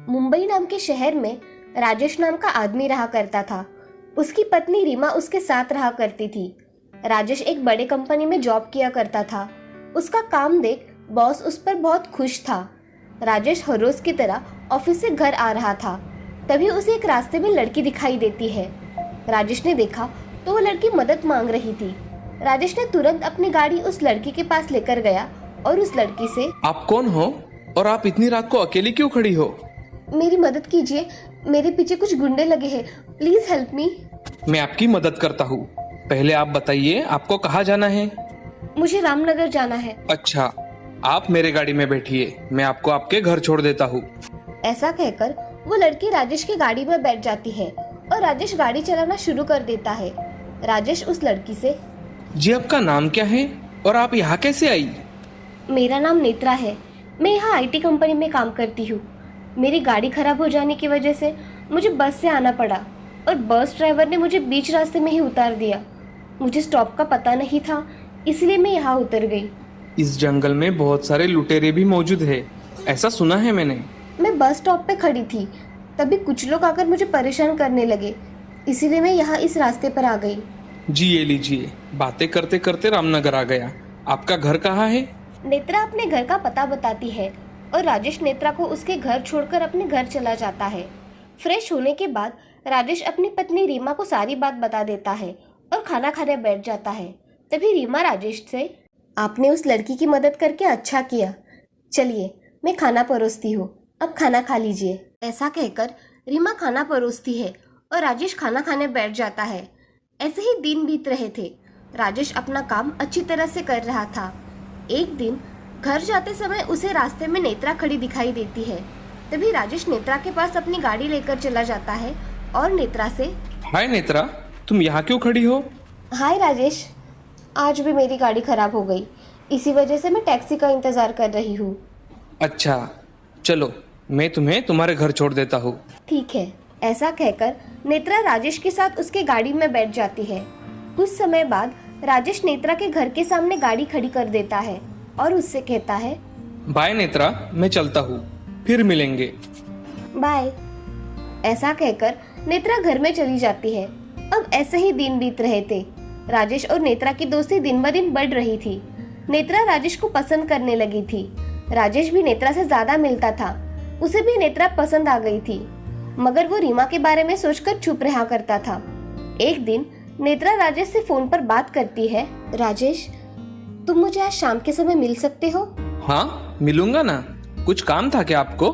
मुंबई नाम के शहर में राजेश नाम का आदमी रहा करता था। उसकी पत्नी रीमा उसके साथ रहा करती थी। राजेश एक बड़े कंपनी में जॉब किया करता था। उसका काम देख बॉस उस पर बहुत खुश था। राजेश हर रोज की तरह ऑफिस से घर आ रहा था। तभी उसे एक रास्ते में लड़की दिखाई देती है। राजेश ने देखा तो वो लड़की मदद मांग रही थी। राजेश ने तुरंत अपनी गाड़ी उस लड़की के पास लेकर गया और उस लड़की से, आप कौन हो और आप इतनी रात को अकेली क्यों खड़ी हो? मेरी मदद कीजिए, मेरे पीछे कुछ गुंडे लगे हैं, प्लीज हेल्प मी। मैं आपकी मदद करता हूँ। पहले आप बताइए आपको कहाँ जाना है? मुझे रामनगर जाना है। अच्छा, आप मेरे गाड़ी में बैठिए, मैं आपको आपके घर छोड़ देता हूँ। ऐसा कहकर वो लड़की राजेश की गाड़ी में बैठ जाती है और राजेश गाड़ी चलाना शुरू कर देता है। राजेश उस लड़की से, जी आपका नाम क्या है और आप यहाँ कैसे आई? मेरा नाम नेत्रा है, मैं यहाँ आईटी कंपनी में काम करती हूँ। मेरी गाड़ी खराब हो जाने की वजह से मुझे बस से आना पड़ा और बस ड्राइवर ने मुझे बीच रास्ते में ही उतार दिया। मुझे स्टॉप का पता नहीं था, इसलिए मैं यहाँ उतर गई। इस जंगल में बहुत सारे लुटेरे भी मौजूद है, ऐसा सुना है मैंने। मैं बस स्टॉप पे खड़ी थी, तभी कुछ लोग आकर मुझे परेशान करने लगे, इसीलिए मैं यहाँ इस रास्ते पर आ गई। जी ये लीजिए। बातें करते करते रामनगर आ गया। आपका घर कहाँ है? नेत्रा अपने घर का पता बताती है और राजेश नेत्रा को उसके घर छोड़कर अपने घर चला जाता है। फ्रेश होने के बाद राजेश अपनी पत्नी रीमा को सारी बात बता देता है और खाना खाने बैठ जाता है। तभी रीमा राजेश से, आपने उस लड़की की मदद करके अच्छा किया, चलिए मैं खाना परोसती हूँ, अब खाना खा लीजिए। ऐसा कहकर रीमा खाना परोसती है और राजेश खाना खाने बैठ जाता है। ऐसे ही दिन बीत रहे थे। राजेश अपना काम अच्छी तरह से कर रहा था। एक दिन घर जाते समय उसे रास्ते में नेत्रा खड़ी दिखाई देती है। तभी राजेश नेत्रा के पास अपनी गाड़ी लेकर चला जाता है और नेत्रा से, हाय नेत्रा, तुम यहाँ क्यों खड़ी हो? हाय राजेश, आज भी मेरी गाड़ी खराब हो गई, इसी वजह से मैं टैक्सी का इंतजार कर रही हूँ। अच्छा चलो, मैं तुम्हें तुम्हारे घर छोड़ देता हूँ। ठीक है। ऐसा कहकर नेत्रा राजेश के साथ उसके गाड़ी में बैठ जाती है। कुछ समय बाद राजेश नेत्रा के घर के सामने गाड़ी खड़ी कर देता है और उससे कहता है, बाय नेत्रा, मैं चलता हूँ, फिर मिलेंगे। बाय। ऐसा कहकर नेत्रा घर में चली जाती है। अब ऐसे ही दिन बीत रहे थे। राजेश और नेत्रा की दोस्ती दिन ब दिन बढ़ रही थी। नेत्रा राजेश को पसंद करने लगी थी। राजेश भी नेत्रा से ज्यादा मिलता था। उसे भी नेत्रा पसंद आ गई थी, मगर वो रीमा के बारे में सोचकर चुप रहा करता था। एक दिन नेत्रा राजेश से फोन पर बात करती है, राजेश तुम मुझे आज शाम के समय मिल सकते हो? हाँ मिलूंगा ना। कुछ काम था क्या आपको?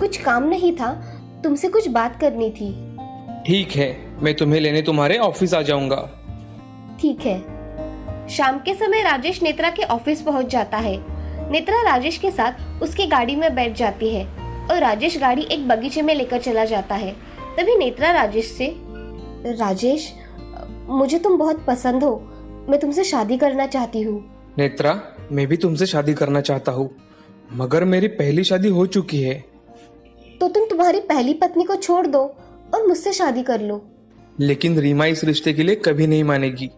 कुछ काम नहीं था, तुमसे कुछ बात करनी थी। ठीक है, मैं तुम्हें लेने तुम्हारे ऑफिस आ जाऊंगा। ठीक है। शाम के समय राजेश नेत्रा के ऑफिस पहुंच जाता है। नेत्रा राजेश के साथ उसकी गाड़ी में बैठ जाती है और राजेश गाड़ी एक बगीचे में लेकर चला जाता है। तभी नेत्रा राजेश से, राजेश मुझे तुम बहुत पसंद हो, मैं तुमसे शादी करना चाहती हूँ। नेत्रा, मैं भी तुमसे शादी करना चाहता हूँ, मगर मेरी पहली शादी हो चुकी है। तो तुम तुम्हारी पहली पत्नी को छोड़ दो और मुझसे शादी कर लो। लेकिन रीमा इस रिश्ते के लिए कभी नहीं मानेगी।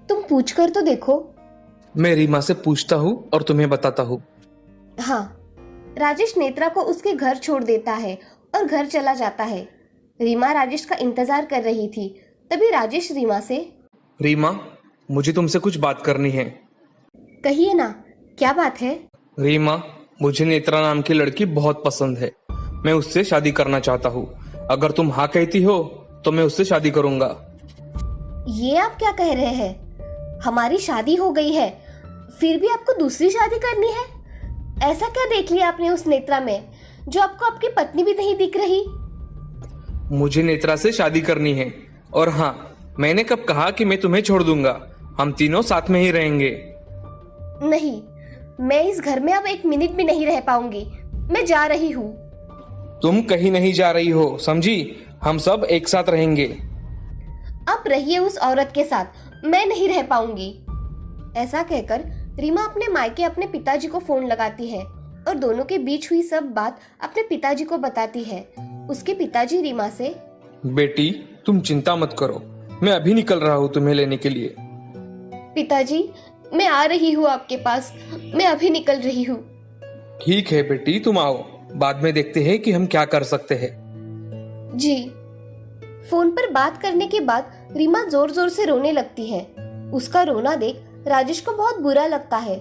तुम पूछ कर तो देखो। मैं रीमा से पूछता हूँ और तुम्हें बताता हूँ। हाँ। राजेश नेत्रा को उसके घर छोड़ देता है और घर चला जाता है। रीमा राजेश का इंतजार कर रही थी। तभी राजेश रीमा से, रीमा, मुझे तुमसे कुछ बात करनी है। कहिए ना, क्या बात है? रीमा, मुझे नेत्रा नाम की लड़की बहुत पसंद है, मैं उससे शादी करना चाहता हूँ। अगर तुम हाँ कहती हो तो मैं उससे शादी करूंगा। ये आप क्या कह रहे हैं? हमारी शादी हो गई है, फिर भी आपको दूसरी शादी करनी है? ऐसा क्या देख लिया आपने उस नेत्रा में जो आपको आपकी पत्नी भी नहीं दिख रही? मुझे नेत्रा से शादी करनी है, और हाँ, मैंने कब कहा कि मैं तुम्हें छोड़ दूंगा? हम तीनों साथ में ही रहेंगे। नहीं, मैं इस घर में अब एक मिनट भी नहीं रह पाऊंगी, मैं जा रही हूँ। तुम कहीं नहीं जा रही हो, समझी? हम सब एक साथ रहेंगे। अब रहिए उस औरत के साथ, मैं नहीं रह पाऊंगी। ऐसा कहकर रीमा अपने मायके अपने पिताजी को फोन लगाती है और दोनों के बीच हुई सब बात अपने पिताजी को बताती है। उसके पिताजी रीमा से, बेटी तुम चिंता मत करो, मैं अभी निकल रहा हूँ तुम्हें लेने के लिए। पिताजी मैं आ रही हूँ आपके पास, मैं अभी निकल रही हूँ। ठीक है बेटी, तुम आओ। बाद में देखते हैं कि हम क्या कर सकते हैं। जी। फोन पर बात करने के बाद रीमा जोर जोर से रोने लगती है। उसका रोना देख राजेश को बहुत बुरा लगता है।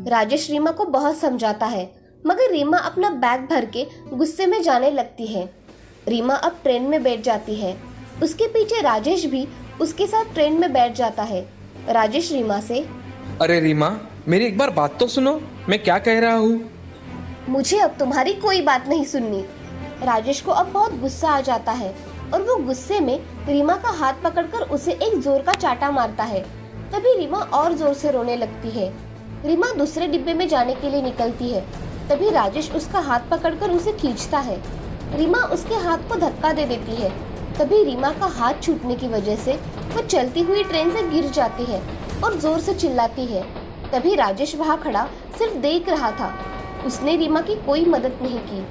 राजेश रीमा को बहुत समझाता है, मगर रीमा अपना बैग भर के गुस्से में जाने लगती है। रीमा अब ट्रेन में बैठ जाती है। उसके पीछे राजेश भी उसके साथ ट्रेन में बैठ जाता है। राजेश रीमा से, अरे रीमा, मेरी एक बार बात तो सुनो, मैं क्या कह रहा हूँ। मुझे अब तुम्हारी कोई बात नहीं सुननी। राजेश को अब बहुत गुस्सा आ जाता है और वो गुस्से में रीमा का हाथ पकड़कर उसे एक जोर का चाटा मारता है। तभी रीमा और जोर से रोने लगती है। रीमा दूसरे डिब्बे में जाने के लिए निकलती है। तभी राजेश उसका हाथ पकड़कर उसे खींचता है। रीमा उसके हाथ को धक्का दे देती है। तभी रीमा का हाथ छूटने की वजह से वो चलती हुई ट्रेन से गिर जाती है और जोर से चिल्लाती है। तभी राजेश वहाँ खड़ा सिर्फ देख रहा था। उसने रीमा की कोई मदद नहीं की।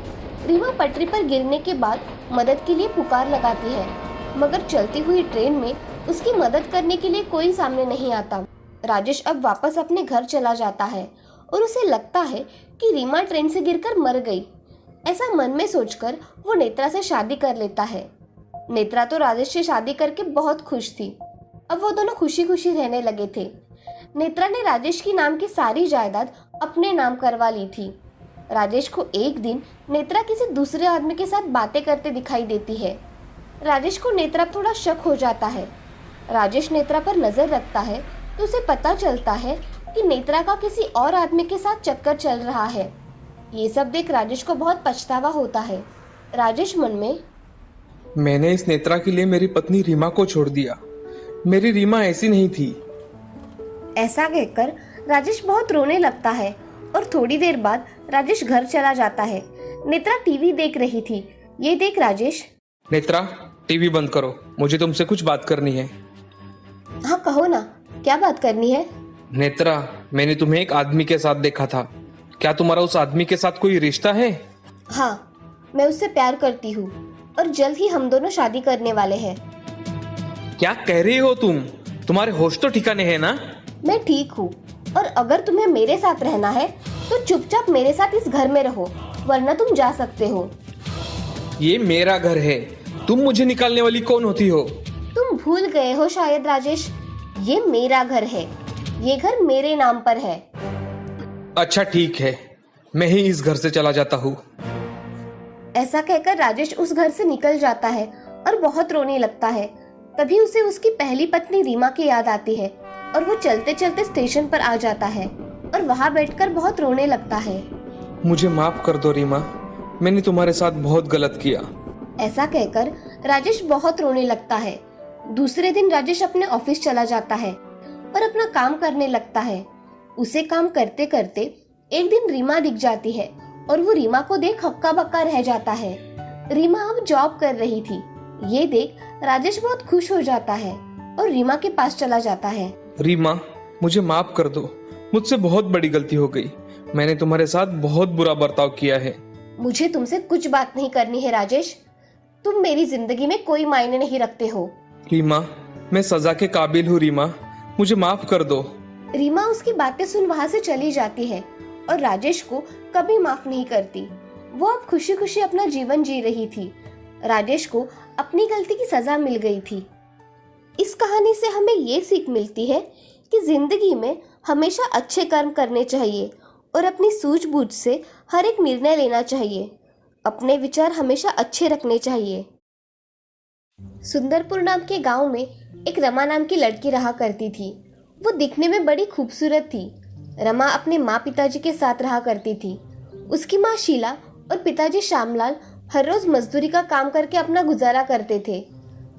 रीमा पटरी पर गिरने के बाद मदद के लिए पुकार लगाती है, मगर चलती हुई ट्रेन में उसकी मदद करने के लिए कोई सामने नहीं आता। राजेश अब वापस अपने घर चला जाता है और उसे लगता है कि रीमा ट्रेन से गिरकर मर गई। ऐसा मन में सोचकर वो नेत्रा से शादी कर लेता है। नेत्रा तो राजेश से शादी करके बहुत खुश थी। अब वो दोनों खुशी खुशी रहने लगे थे। नेत्रा ने राजेश की नाम की सारी जायदाद अपने नाम करवा ली थी। राजेश को एक दिन नेत्रा किसी दूसरे आदमी के साथ बातें करते दिखाई देती है। राजेश को नेत्रा थोड़ा शक हो जाता है। राजेश नेत्रा पर नजर रखता है तो उसे पता चलता है कि नेत्रा का किसी और आदमी के साथ चक्कर चल रहा है। ये सब देख राजेश को बहुत पछतावा होता है। राजेश मन में, मैंने इस नेत्रा के लिए मेरी पत्नी रीमा को छोड़ दिया। मेरी रीमा ऐसी नहीं थी। ऐसा कहकर राजेश बहुत रोने लगता है और थोड़ी देर बाद राजेश घर चला जाता है। नेत्रा टीवी देख रही थी। ये देख राजेश, नेत्रा, टीवी बंद करो, मुझे तुमसे कुछ बात करनी है। हाँ कहो ना, क्या बात करनी है? नेत्रा, मैंने तुम्हें एक आदमी के साथ देखा था। क्या तुम्हारा उस आदमी के साथ कोई रिश्ता है? हाँ, मैं उससे प्यार करती हूँ और जल्द ही हम दोनों शादी करने वाले हैं। क्या कह रही हो तुम? तुम्हारे होश तो ठिकाने हैं ना? मैं ठीक हूँ, और अगर तुम्हें मेरे साथ रहना है तो चुपचाप मेरे साथ इस घर में रहो, वरना तुम जा सकते हो। ये मेरा घर है। तुम मुझे निकालने वाली कौन होती हो? तुम भूल गए हो शायद राजेश, ये मेरा घर है। ये घर मेरे नाम पर है। अच्छा ठीक है, मैं ही इस घर से चला जाता हूँ। ऐसा कहकर राजेश उस घर से निकल जाता है और बहुत रोने लगता है। तभी उसे उसकी पहली पत्नी रीमा की याद आती है और वो चलते चलते स्टेशन पर आ जाता है और वहाँ बैठकर बहुत रोने लगता है। मुझे माफ कर दो रीमा, मैंने तुम्हारे साथ बहुत गलत किया। ऐसा कहकर राजेश बहुत रोने लगता है। दूसरे दिन राजेश अपने ऑफिस चला जाता है और अपना काम करने लगता है। उसे काम करते करते एक दिन रीमा दिख जाती है और वो रीमा को देख हक्का बक्का रह जाता है। रीमा अब जॉब कर रही थी। ये देख राजेश बहुत खुश हो जाता है और रीमा के पास चला जाता है। रीमा, मुझे माफ कर दो, मुझसे बहुत बड़ी गलती हो गई। मैंने तुम्हारे साथ बहुत बुरा बर्ताव किया है। मुझे तुमसे कुछ बात नहीं करनी है राजेश। तुम मेरी जिंदगी में कोई मायने नहीं रखते हो। रीमा, मैं सजा के काबिल हूँ। रीमा, मुझे माफ कर दो। रीमा उसकी बातें सुन वहाँ से चली जाती है और राजेश को कभी माफ नहीं करती। वो अब खुशी खुशी अपना जीवन जी रही थी। राजेश को अपनी गलती की सजा मिल गई थी। इस कहानी से हमें ये सीख मिलती है कि जिंदगी में हमेशा अच्छे कर्म करने चाहिए और अपनी सूझबूझ से हर एक निर्णय लेना चाहिए। अपने विचार हमेशा अच्छे रखने चाहिए। सुंदरपुर नाम के गांव में एक रमा नाम की लड़की रहा करती थी। वो दिखने में बड़ी खूबसूरत थी। रमा अपने माँ पिताजी के साथ रहा करती थी। उसकी माँ शीला और पिताजी श्यामलाल हर रोज मजदूरी का काम करके अपना गुजारा करते थे।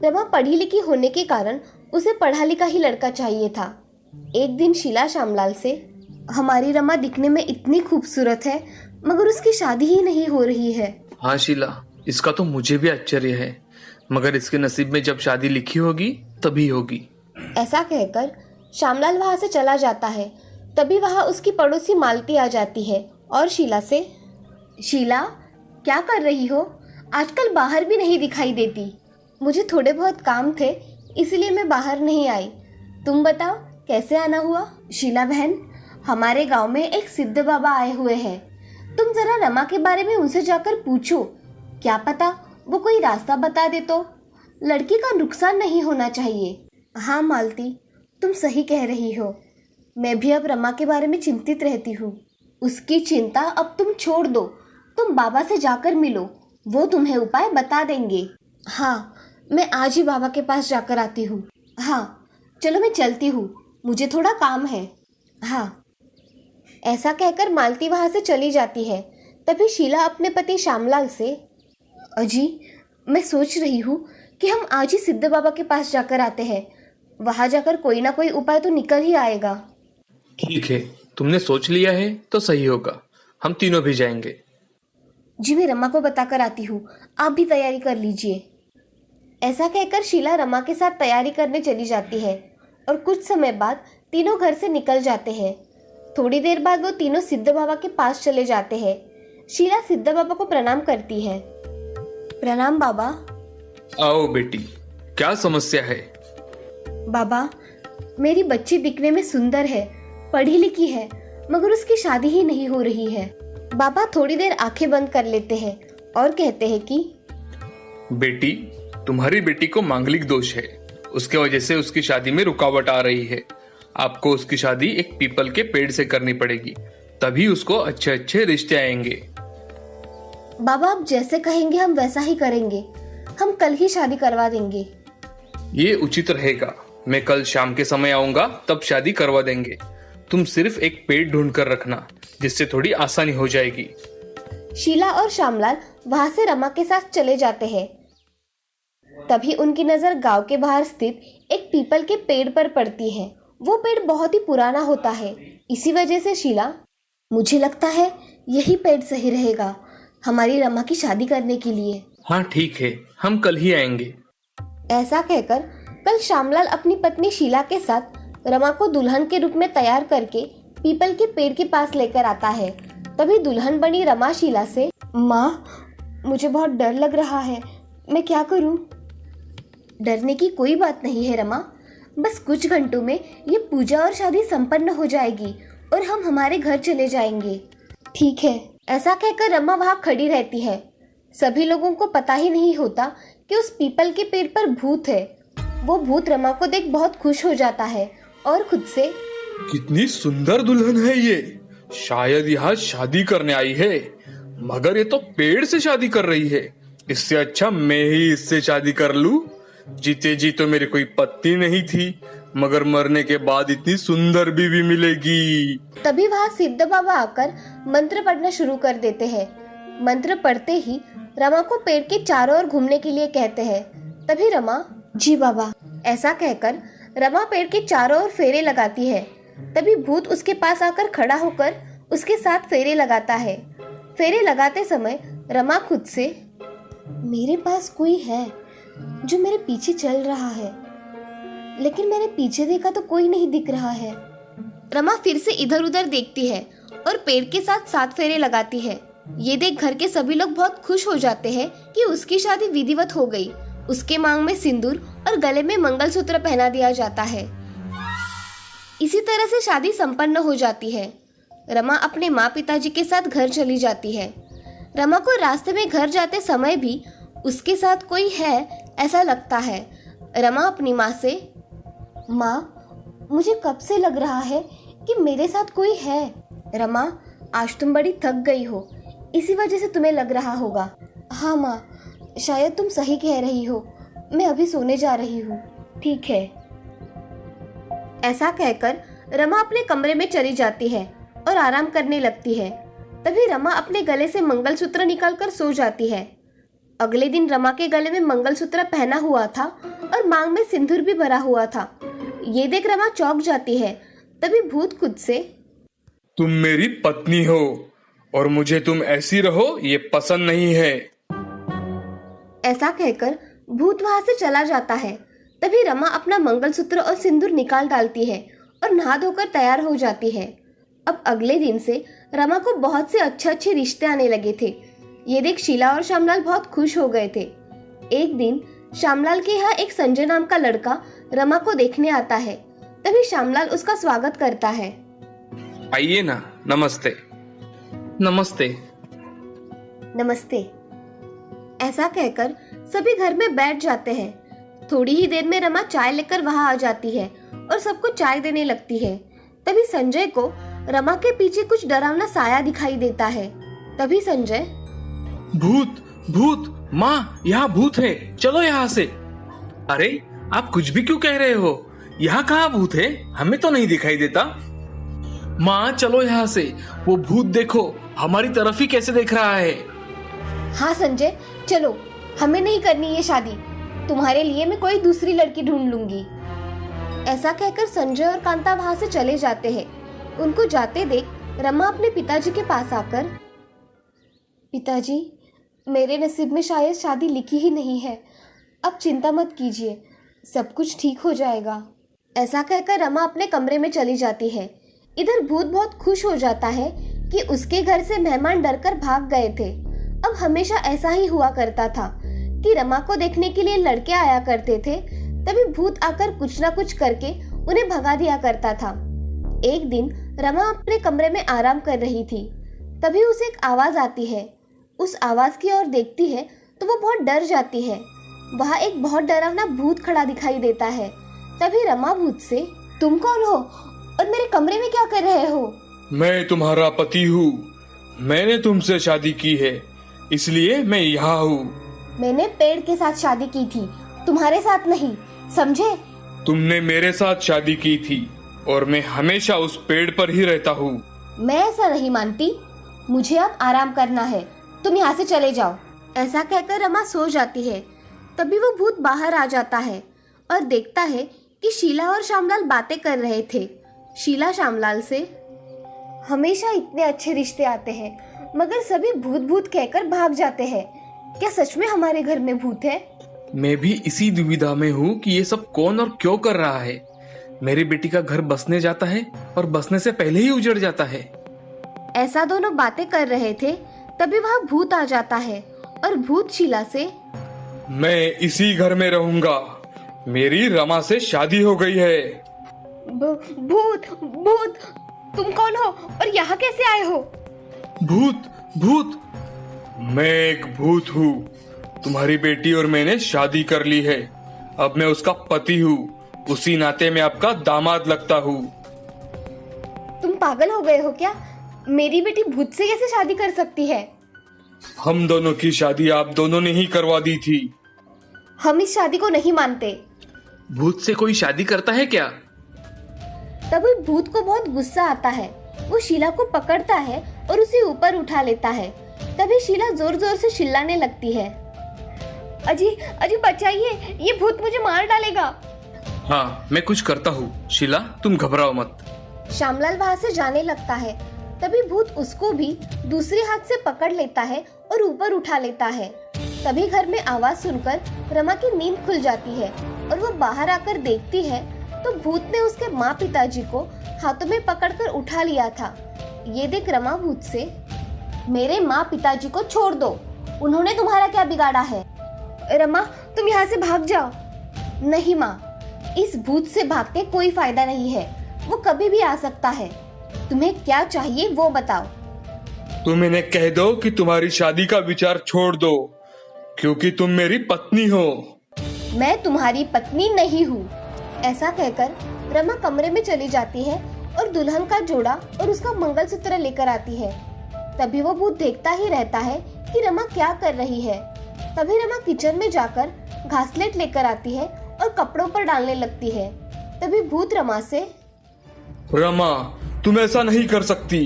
रमा पढ़ी लिखी होने के कारण उसे पढ़ा लिखा ही लड़का चाहिए था। एक दिन शीला श्यामलाल से, हमारी रमा दिखने में इतनी खूबसूरत है मगर उसकी शादी ही नहीं हो रही है। हाँ शीला, इसका तो मुझे भी आश्चर्य है, मगर इसके नसीब में जब शादी लिखी होगी तभी होगी। ऐसा कहकर श्यामलाल वहाँ से चला जाता है। तभी वहाँ उसकी पड़ोसी मालती आ जाती है और शीला से, शीला क्या कर रही हो? आजकल बाहर भी नहीं दिखाई देती। मुझे थोड़े बहुत काम थे इसलिए मैं बाहर नहीं आई। तुम बताओ कैसे आना हुआ? शीला बहन, हमारे गांव में एक सिद्ध बाबा आए हुए हैं। तुम जरा रमा के बारे में उनसे जाकर पूछो, क्या पता वो कोई रास्ता बता दे तो। लड़की का नुकसान नहीं होना चाहिए। हाँ मालती, तुम सही कह रही हो। मैं भी अब रमा के बारे में चिंतित रहती हूँ। उसकी चिंता अब तुम छोड़ दो। तुम बाबा से जाकर मिलो, वो तुम्हें उपाय बता देंगे। हाँ, मैं आज ही बाबा के पास जाकर आती हूँ। हाँ चलो, मैं चलती हूँ, मुझे थोड़ा काम है। हाँ। ऐसा कहकर मालती वहाँ से चली जाती है। तभी शीला अपने पति श्यामलाल से, अजी मैं सोच रही हूँ कि हम आज ही सिद्ध बाबा के पास जाकर आते हैं। वहाँ जाकर कोई ना कोई उपाय तो निकल ही आएगा। ठीक है, तुमने सोच लिया है तो सही होगा, हम तीनों भी जाएंगे। जी मैं रमा को बताकर आती हूँ, आप भी तैयारी कर लीजिए। ऐसा कहकर शीला रमा के साथ तैयारी करने चली जाती है और कुछ समय बाद तीनों घर से निकल जाते हैं। थोड़ी देर बाद वो तीनों सिद्ध बाबा के पास चले जाते हैं। शीला सिद्ध बाबा को प्रणाम करती है। प्रणाम बाबा। आओ बेटी, क्या समस्या है? बाबा, मेरी बच्ची दिखने में सुंदर है, पढ़ी लिखी है, मगर उसकी शादी ही नहीं हो रही है। बाबा थोड़ी देर आंखें बंद कर लेते हैं और कहते हैं कि बेटी, तुम्हारी बेटी को मांगलिक दोष है, उसके वजह से उसकी शादी में रुकावट आ रही है। आपको उसकी शादी एक पीपल के पेड़ से करनी पड़ेगी, तभी उसको अच्छे अच्छे रिश्ते आएंगे। बाबा आप जैसे कहेंगे हम वैसा ही करेंगे। हम कल ही शादी करवा देंगे। ये उचित रहेगा। मैं कल शाम के समय आऊंगा, तब शादी करवा देंगे। तुम सिर्फ एक पेड़ ढूंढ कर रखना, जिससे थोड़ी आसानी हो जाएगी। शीला और श्यामलाल वहां से रमा के साथ चले जाते हैं। तभी उनकी नजर गांव के बाहर स्थित एक पीपल के पेड़ पर पड़ती है। वो पेड़ बहुत ही पुराना होता है। इसी वजह से शीला, मुझे लगता है यही पेड़ सही रहेगा हमारी रमा की शादी करने के लिए। हाँ ठीक है, हम कल ही आएंगे। ऐसा कहकर कल श्यामलाल अपनी पत्नी शीला के साथ रमा को दुल्हन के रूप में तैयार करके पीपल के पेड़ के पास लेकर आता है। तभी दुल्हन बनी रमा शीला से, माँ मुझे बहुत डर लग रहा है, मैं क्या करूँ? डरने की कोई बात नहीं है रमा, बस कुछ घंटों में ये पूजा और शादी संपन्न हो जाएगी और हम हमारे घर चले जाएंगे। ठीक है। ऐसा कहकर रमा वहाँ खड़ी रहती है। सभी लोगों को पता ही नहीं होता कि उस पीपल के पेड़ पर भूत है। वो भूत रमा को देख बहुत खुश हो जाता है और खुद से, कितनी सुंदर दुल्हन है ये, शायद यहाँ शादी करने आई है, मगर ये तो पेड़ से शादी कर रही है। इससे अच्छा मैं ही इससे शादी कर लूं। जीते जी तो मेरी कोई पत्नी नहीं थी, मगर मरने के बाद इतनी सुंदर बीवी मिलेगी। तभी वहाँ सिद्ध बाबा आकर मंत्र पढ़ना शुरू कर देते हैं। मंत्र पढ़ते ही रमा को पेड़ के चारों ओर घूमने के लिए कहते हैं। तभी रमा, जी बाबा, ऐसा कहकर रमा पेड़ के चारों ओर फेरे लगाती है। तभी भूत उसके पास आकर खड़ा होकर उसके साथ फेरे लगाता है। फेरे लगाते समय रमा खुद से, मेरे पास कोई है जो मेरे पीछे चल रहा है, लेकिन मैंने पीछे देखा तो कोई नहीं दिख रहा है। रमा फिर से इधर उधर देखती है और पेड़ के साथ 7 फेरे लगाती है। ये देख घर के सभी लोग बहुत खुश हो जाते हैं कि उसकी शादी विधिवत हो गई। उसके मांग में सिंदूर और गले में मंगलसूत्र पहना दिया जाता है। इसी तरह से शादी संपन्न हो जाती है। रमा अपने माँ पिताजी के साथ घर चली जाती है। रमा को रास्ते में घर जाते समय भी उसके साथ कोई है ऐसा लगता है। रमा अपनी माँ से, माँ मुझे कब से लग रहा है कि मेरे साथ कोई है। रमा, आज तुम बड़ी थक गई हो, इसी वजह से तुम्हें लग रहा होगा। हाँ माँ, शायद तुम सही कह रही हो, मैं अभी सोने जा रही हूँ। ठीक है। ऐसा कहकर रमा अपने कमरे में चली जाती है और आराम करने लगती है। तभी रमा अपने गले से मंगलसूत्र निकालकर सो जाती है। अगले दिन रमा के गले में मंगलसूत्र पहना हुआ था और मांग में सिंदूर भी भरा हुआ था। ये देख रमा चौंक जाती है। तभी भूत खुद से, तुम मेरी पत्नी हो और मुझे तुम ऐसी रहो ये पसंद नहीं है। ऐसा कहकर भूत वहां से चला जाता है। तभी रमा अपना मंगलसूत्र और सिंदूर निकाल डालती है और नहा धोकर तैयार हो जाती है। अब अगले दिन से रमा को बहुत से अच्छे रिश्ते आने लगे थे। ये देख शीला और श्यामलाल बहुत खुश हो गए थे। एक दिन श्यामलाल के यहाँ एक संजय नाम का लड़का रमा को देखने आता है। तभी श्यामलाल उसका स्वागत करता है। आइए ना, नमस्ते। नमस्ते। नमस्ते। ऐसा कहकर सभी घर में बैठ जाते हैं। थोड़ी ही देर में रमा चाय लेकर वहां आ जाती है और सबको चाय देने लगती है। तभी संजय को रमा के पीछे कुछ डरावना साया दिखाई देता है। तभी संजय, भूत भूत, माँ यहाँ भूत है, चलो यहाँ से। अरे आप कुछ भी क्यों कह रहे हो? यहाँ कहाँ भूत है? हमें तो नहीं दिखाई देता। माँ चलो यहाँ से, वो भूत देखो हमारी तरफ ही कैसे देख रहा है। हाँ संजय चलो, हमें नहीं करनी ये शादी, तुम्हारे लिए मैं कोई दूसरी लड़की ढूंढ लूंगी। ऐसा कहकर संजय और कांता वहां से चले जाते हैं। उनको जाते देख रमा अपने पिताजी के पास आकर, पिताजी मेरे नसीब में शायद शादी लिखी ही नहीं है, अब चिंता मत कीजिए, सब कुछ ठीक हो जाएगा। ऐसा कहकर रमा अपने कमरे में चली जाती है। इधर भूत बहुत खुश हो जाता है कि उसके घर से मेहमान डरकर भाग गए थे। अब हमेशा ऐसा ही हुआ करता था कि रमा को देखने के लिए लड़के आया करते थे, तभी भूत आकर कुछ ना कुछ करके उन्हें भगा दिया करता था। एक दिन रमा अपने कमरे में आराम कर रही थी, तभी उसे एक आवाज आती है। उस आवाज की ओर देखती है तो वो बहुत डर जाती है। वहाँ एक बहुत डरावना भूत खड़ा दिखाई देता है। तभी रमा भूत से, तुम कौन हो और मेरे कमरे में क्या कर रहे हो? मैं तुम्हारा पति हूँ, मैंने तुमसे शादी की है, इसलिए मैं यहाँ हूँ। मैंने पेड़ के साथ शादी की थी, तुम्हारे साथ नहीं, समझे? तुमने मेरे साथ शादी की थी और मैं हमेशा उस पेड़ पर ही रहता हूँ। मैं ऐसा नहीं मानती, मुझे अब आराम करना है, तुम यहाँ से चले जाओ। ऐसा कहकर रमा सो जाती है। तभी वो भूत बाहर आ जाता है और देखता है कि शीला और श्यामलाल बातें कर रहे थे। शीला श्यामलाल से, हमेशा इतने अच्छे रिश्ते आते हैं मगर सभी भूत भूत कहकर भाग जाते हैं, क्या सच में हमारे घर में भूत है? मैं भी इसी दुविधा में हूँ कि ये सब कौन और क्यों कर रहा है। मेरी बेटी का घर बसने जाता है और बसने से पहले ही उजड़ जाता है। ऐसा दोनों बातें कर रहे थे, तभी वहाँ भूत आ जाता है और भूत शीला से, मैं इसी घर में रहूंगा, मेरी रमा से शादी हो गई है। भूत भूत, तुम कौन हो और यहाँ कैसे आए हो? भूत भूत, मैं एक भूत हूँ, तुम्हारी बेटी और मैंने शादी कर ली है, अब मैं उसका पति हूँ, उसी नाते मैं आपका दामाद लगता हूँ। तुम पागल हो गए हो क्या? मेरी बेटी भूत से कैसे शादी कर सकती है? हम दोनों की शादी आप दोनों ने ही करवा दी थी। हम इस शादी को नहीं मानते। भूत से कोई शादी करता है क्या? तभी भूत को बहुत गुस्सा आता है। वो शीला को पकड़ता है और उसे ऊपर उठा लेता है। तभी शीला जोर जोर से चिल्लाने लगती है, अजी अजी बचाइए, ये भूत मुझे मार डालेगा। हाँ मैं कुछ करता हूँ, शीला तुम घबराओ मत। श्यामलाल वहाँ से जाने लगता है। तभी भूत उसको भी दूसरे हाथ से पकड़ लेता है और ऊपर उठा लेता है। तभी घर में आवाज सुनकर रमा की नींद खुल जाती है और वो बाहर आकर देखती है तो भूत ने उसके माँ पिताजी को हाथों में पकड़कर उठा लिया था। ये देख रमा भूत से, मेरे माँ पिताजी को छोड़ दो, उन्होंने तुम्हारा क्या बिगाड़ा है? रमा तुम यहाँ से भाग जाओ। नहीं माँ, इस भूत से भाग के कोई फायदा नहीं है, वो कभी भी आ सकता है। तुम्हें क्या चाहिए वो बताओ। तुम इन्हें कह दो कि तुम्हारी शादी का विचार छोड़ दो, क्योंकि तुम मेरी पत्नी हो। मैं तुम्हारी पत्नी नहीं हूँ। ऐसा कहकर रमा कमरे में चली जाती है और दुल्हन का जोड़ा और उसका मंगलसूत्र लेकर आती है। तभी वो भूत देखता ही रहता है कि रमा क्या कर रही है। तभी रमा किचन में जाकर घासलेट लेकर आती है और कपड़ों पर डालने लगती है। तभी भूत रमा से, रमा तुम ऐसा नहीं कर सकती,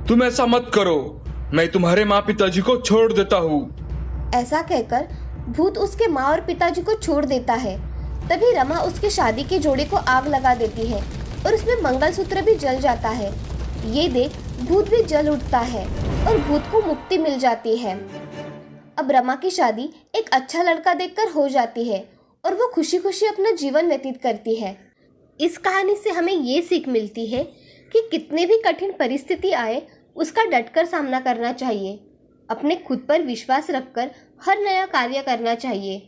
तुम ऐसा मत करो, मैं तुम्हारे माँ पिताजी को छोड़ देता हूँ। ऐसा कहकर भूत उसके माँ और पिताजी को छोड़ देता है। तभी रमा उसके शादी के जोड़े को आग लगा देती है और उसमें मंगलसूत्र भी जल जाता है। ये देख भूत भी जल उठता है और भूत को मुक्ति मिल जाती है। अब रमा की शादी एक अच्छा लड़का देखकर हो जाती है और वो खुशी खुशी अपना जीवन व्यतीत करती है। इस कहानी से हमें ये सीख मिलती है कि कितने भी कठिन परिस्थिति आए उसका डटकर सामना करना चाहिए। अपने खुद पर विश्वास रखकर हर नया कार्य करना चाहिए।